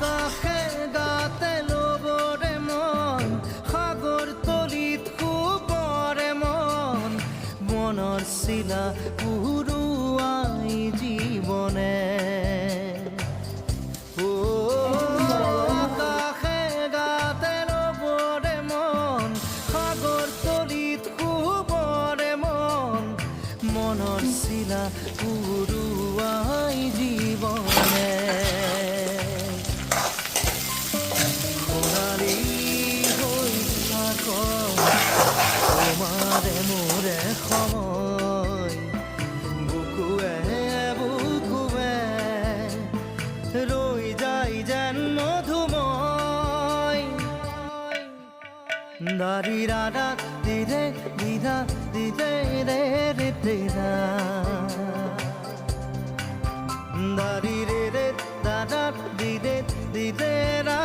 আকাশে গাতে লবৰে মন সাগৰ তলিত শুবৰে মন মনৰ চিলা পুৰুৱাই জীৱনে আকাশে গাতে লবৰে মন সাগৰ তলিত শুবৰে মন মনৰ চিলা পুৰুৱাই জীৱনে সোণালী হৈ থাকক তোমাৰে মোৰে সময় বুকুৱে বুকুৱে ৰৈ যায় যেন মধুময় দাৰি ৰাধা দিদে দিদা দিদে ৰে ৰে দিদা দাৰি ৰে ৰে দাদা দিদে দিদে ৰা